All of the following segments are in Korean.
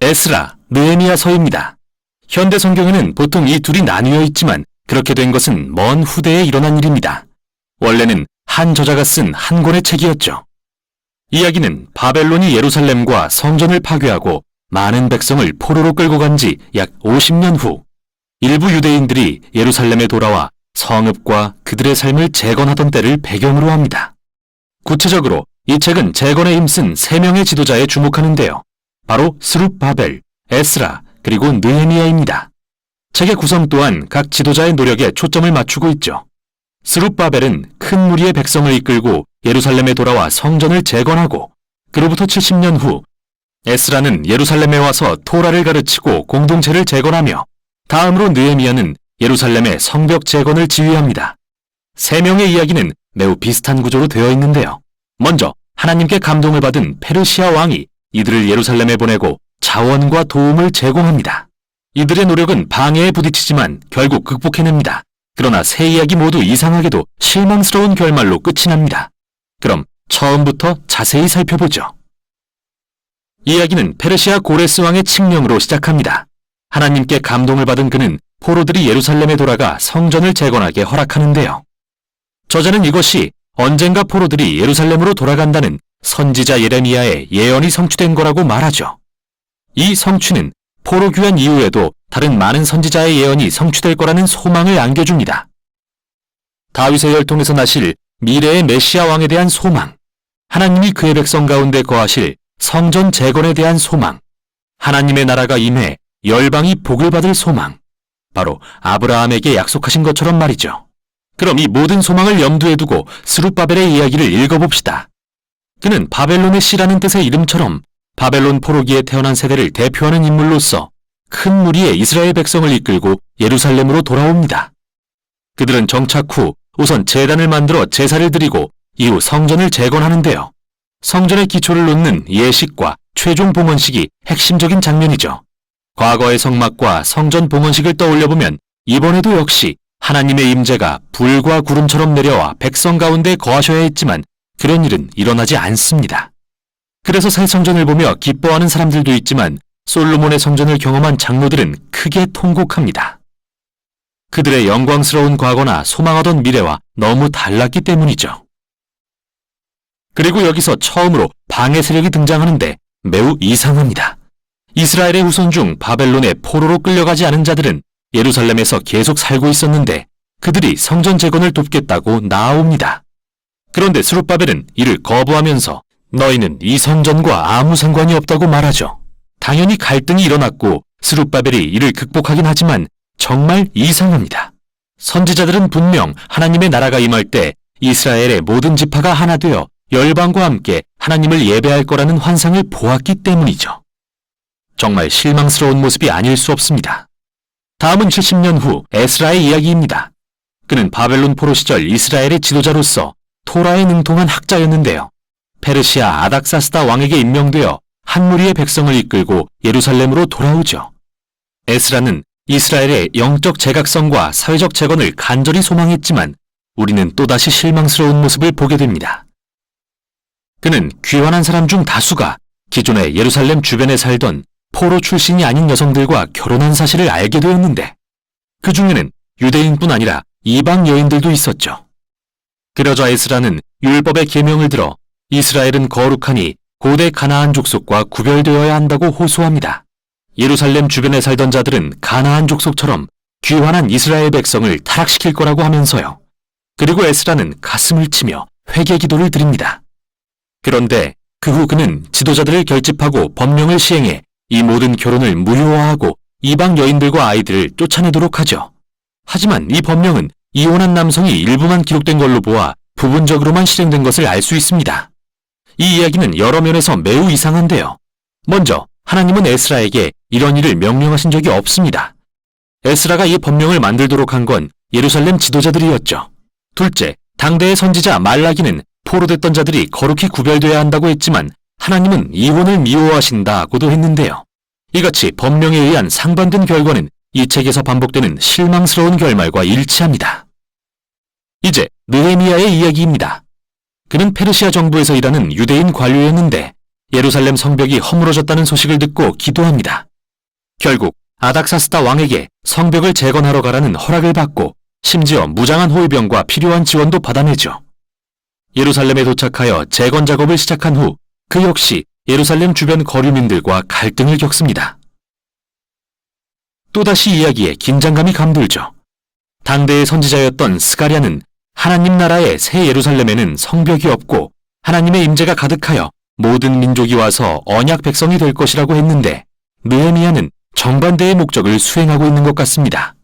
에스라, 느헤미야서입니다. 현대 성경에는 보통 이 둘이 나뉘어 있지만 그렇게 된 것은 먼 후대에 일어난 일입니다. 원래는 한 저자가 쓴 한 권의 책이었죠. 이야기는 바벨론이 예루살렘과 성전을 파괴하고 많은 백성을 포로로 끌고 간 지 약 50년 후 일부 유대인들이 예루살렘에 돌아와 성읍과 그들의 삶을 재건하던 때를 배경으로 합니다. 구체적으로 이 책은 재건에 힘쓴 3명의 지도자에 주목하는데요. 바로 스룹바벨, 에스라, 그리고 느헤미야입니다. 책의 구성 또한 각 지도자의 노력에 초점을 맞추고 있죠. 스룹바벨은 큰 무리의 백성을 이끌고 예루살렘에 돌아와 성전을 재건하고 그로부터 70년 후 에스라는 예루살렘에 와서 토라를 가르치고 공동체를 재건하며 다음으로 느헤미야는 예루살렘의 성벽 재건을 지휘합니다. 3명의 이야기는 매우 비슷한 구조로 되어 있는데요. 먼저 하나님께 감동을 받은 페르시아 왕이 이들을 예루살렘에 보내고 자원과 도움을 제공합니다. 이들의 노력은 방해에 부딪히지만 결국 극복해냅니다. 그러나 세 이야기 모두 이상하게도 실망스러운 결말로 끝이 납니다. 그럼 처음부터 자세히 살펴보죠. 이야기는 페르시아 고레스 왕의 칙령으로 시작합니다. 하나님께 감동을 받은 그는 포로들이 예루살렘에 돌아가 성전을 재건하게 허락하는데요. 저자는 이것이 언젠가 포로들이 예루살렘으로 돌아간다는 선지자 예레미야의 예언이 성취된 거라고 말하죠. 이 성취는 포로 귀환 이후에도 다른 많은 선지자의 예언이 성취될 거라는 소망을 안겨줍니다. 다윗의 혈통에서 나실 미래의 메시아 왕에 대한 소망, 하나님이 그의 백성 가운데 거하실 성전 재건에 대한 소망, 하나님의 나라가 임해 열방이 복을 받을 소망, 바로 아브라함에게 약속하신 것처럼 말이죠. 그럼 이 모든 소망을 염두에 두고 스룹바벨의 이야기를 읽어봅시다. 그는 바벨론의 씨라는 뜻의 이름처럼 바벨론 포로기에 태어난 세대를 대표하는 인물로서 큰 무리의 이스라엘 백성을 이끌고 예루살렘으로 돌아옵니다. 그들은 정착 후 우선 제단을 만들어 제사를 드리고 이후 성전을 재건하는데요. 성전의 기초를 놓는 예식과 최종 봉헌식이 핵심적인 장면이죠. 과거의 성막과 성전 봉헌식을 떠올려보면 이번에도 역시 하나님의 임재가 불과 구름처럼 내려와 백성 가운데 거하셔야 했지만 그런 일은 일어나지 않습니다. 그래서 새 성전을 보며 기뻐하는 사람들도 있지만 솔로몬의 성전을 경험한 장로들은 크게 통곡합니다. 그들의 영광스러운 과거나 소망하던 미래와 너무 달랐기 때문이죠. 그리고 여기서 처음으로 방해 세력이 등장하는데 매우 이상합니다. 이스라엘의 후손 중 바벨론의 포로로 끌려가지 않은 자들은 예루살렘에서 계속 살고 있었는데 그들이 성전 재건을 돕겠다고 나아옵니다. 그런데 스룹바벨은 이를 거부하면서 너희는 이 성전과 아무 상관이 없다고 말하죠. 당연히 갈등이 일어났고 스룹바벨이 이를 극복하긴 하지만 정말 이상합니다. 선지자들은 분명 하나님의 나라가 임할 때 이스라엘의 모든 지파가 하나 되어 열방과 함께 하나님을 예배할 거라는 환상을 보았기 때문이죠. 정말 실망스러운 모습이 아닐 수 없습니다. 다음은 70년 후 에스라의 이야기입니다. 그는 바벨론 포로 시절 이스라엘의 지도자로서 토라에 능통한 학자였는데요. 페르시아 아닥사스다 왕에게 임명되어 한 무리의 백성을 이끌고 예루살렘으로 돌아오죠. 에스라는 이스라엘의 영적 재각성과 사회적 재건을 간절히 소망했지만 우리는 또다시 실망스러운 모습을 보게 됩니다. 그는 귀환한 사람 중 다수가 기존에 예루살렘 주변에 살던 포로 출신이 아닌 여성들과 결혼한 사실을 알게 되었는데 그 중에는 유대인뿐 아니라 이방 여인들도 있었죠. 그러자 에스라는 율법의 계명을 들어 이스라엘은 거룩하니 고대 가나안 족속과 구별되어야 한다고 호소합니다. 예루살렘 주변에 살던 자들은 가나안 족속처럼 귀환한 이스라엘 백성을 타락시킬 거라고 하면서요. 그리고 에스라는 가슴을 치며 회개 기도를 드립니다. 그런데 그 후 그는 지도자들을 결집하고 법령을 시행해 이 모든 결혼을 무효화하고 이방 여인들과 아이들을 쫓아내도록 하죠. 하지만 이 법령은 이혼한 남성이 일부만 기록된 걸로 보아 부분적으로만 실행된 것을 알 수 있습니다. 이 이야기는 여러 면에서 매우 이상한데요. 먼저 하나님은 에스라에게 이런 일을 명령하신 적이 없습니다. 에스라가 이 법령을 만들도록 한 건 예루살렘 지도자들이었죠. 둘째, 당대의 선지자 말라기는 포로됐던 자들이 거룩히 구별되어야 한다고 했지만 하나님은 이혼을 미워하신다고도 했는데요. 이같이 법령에 의한 상반된 결과는 이 책에서 반복되는 실망스러운 결말과 일치합니다. 이제 느헤미야의 이야기입니다. 그는 페르시아 정부에서 일하는 유대인 관료였는데 예루살렘 성벽이 허물어졌다는 소식을 듣고 기도합니다. 결국 아닥사스다 왕에게 성벽을 재건하러 가라는 허락을 받고 심지어 무장한 호위병과 필요한 지원도 받아내죠. 예루살렘에 도착하여 재건 작업을 시작한 후 그 역시 예루살렘 주변 거류민들과 갈등을 겪습니다. 또다시 이야기에 긴장감이 감돌죠. 당대의 선지자였던 스가랴는 하나님 나라의 새 예루살렘에는 성벽이 없고 하나님의 임재가 가득하여 모든 민족이 와서 언약 백성이 될 것이라고 했는데 느헤미야는 정반대의 목적을 수행하고 있는 것 같습니다.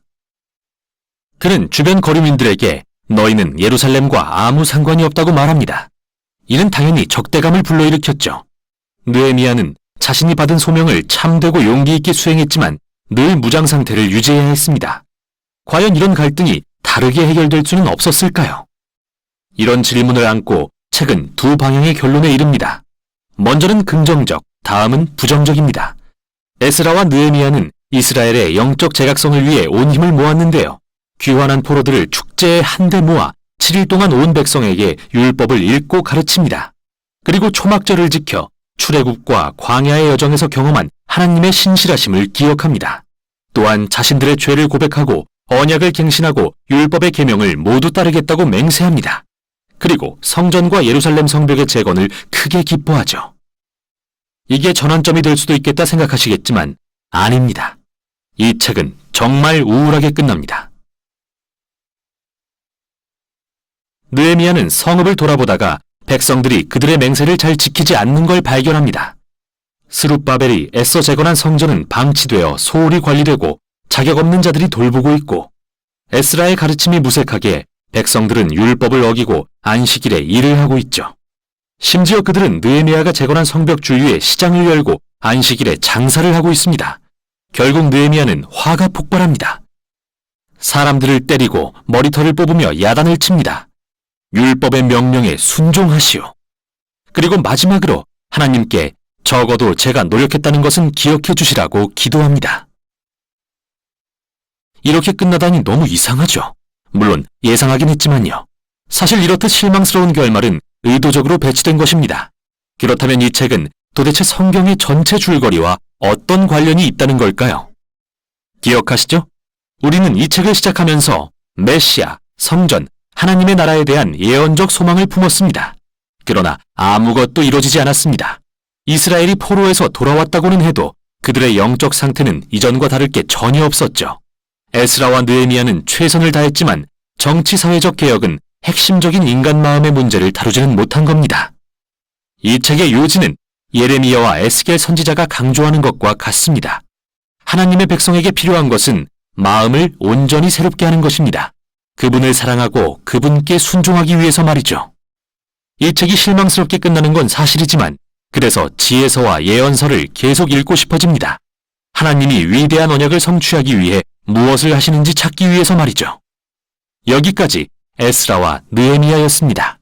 그는 주변 거류민들에게 너희는 예루살렘과 아무 상관이 없다고 말합니다. 이는 당연히 적대감을 불러일으켰죠. 느헤미야는 자신이 받은 소명을 참되고 용기 있게 수행했지만 늘 무장 상태를 유지해야 했습니다. 과연 이런 갈등이 다르게 해결될 수는 없었을까요? 이런 질문을 안고 책은 두 방향의 결론에 이릅니다. 먼저는 긍정적, 다음은 부정적입니다. 에스라와 느헤미야는 이스라엘의 영적 재각성을 위해 온 힘을 모았는데요. 귀환한 포로들을 축제에 한데 모아 7일 동안 온 백성에게 율법을 읽고 가르칩니다. 그리고 초막절을 지켜 출애굽과 광야의 여정에서 경험한 하나님의 신실하심을 기억합니다. 또한 자신들의 죄를 고백하고 언약을 갱신하고 율법의 계명을 모두 따르겠다고 맹세합니다. 그리고 성전과 예루살렘 성벽의 재건을 크게 기뻐하죠. 이게 전환점이 될 수도 있겠다 생각하시겠지만 아닙니다. 이 책은 정말 우울하게 끝납니다. 느헤미야는 성읍을 돌아보다가 백성들이 그들의 맹세를 잘 지키지 않는 걸 발견합니다. 스룹바벨이 애써 재건한 성전은 방치되어 소홀히 관리되고 자격 없는 자들이 돌보고 있고 에스라의 가르침이 무색하게 백성들은 율법을 어기고 안식일에 일을 하고 있죠. 심지어 그들은 느헤미야가 재건한 성벽 주위에 시장을 열고 안식일에 장사를 하고 있습니다. 결국 느헤미야는 화가 폭발합니다. 사람들을 때리고 머리털을 뽑으며 야단을 칩니다. 율법의 명령에 순종하시오. 그리고 마지막으로 하나님께 적어도 제가 노력했다는 것은 기억해 주시라고 기도합니다. 이렇게 끝나다니 너무 이상하죠. 물론 예상하긴 했지만요. 사실 이렇듯 실망스러운 결말은 의도적으로 배치된 것입니다. 그렇다면 이 책은 도대체 성경의 전체 줄거리와 어떤 관련이 있다는 걸까요? 기억하시죠? 우리는 이 책을 시작하면서 메시아, 성전, 하나님의 나라에 대한 예언적 소망을 품었습니다. 그러나 아무것도 이루어지지 않았습니다. 이스라엘이 포로에서 돌아왔다고는 해도 그들의 영적 상태는 이전과 다를 게 전혀 없었죠. 에스라와 느헤미야는 최선을 다했지만 정치-사회적 개혁은 핵심적인 인간 마음의 문제를 다루지는 못한 겁니다. 이 책의 요지는 예레미야와 에스겔 선지자가 강조하는 것과 같습니다. 하나님의 백성에게 필요한 것은 마음을 온전히 새롭게 하는 것입니다. 그분을 사랑하고 그분께 순종하기 위해서 말이죠. 이 책이 실망스럽게 끝나는 건 사실이지만 그래서 지혜서와 예언서를 계속 읽고 싶어집니다. 하나님이 위대한 언약을 성취하기 위해 무엇을 하시는지 찾기 위해서 말이죠. 여기까지 에스라와 느헤미야였습니다.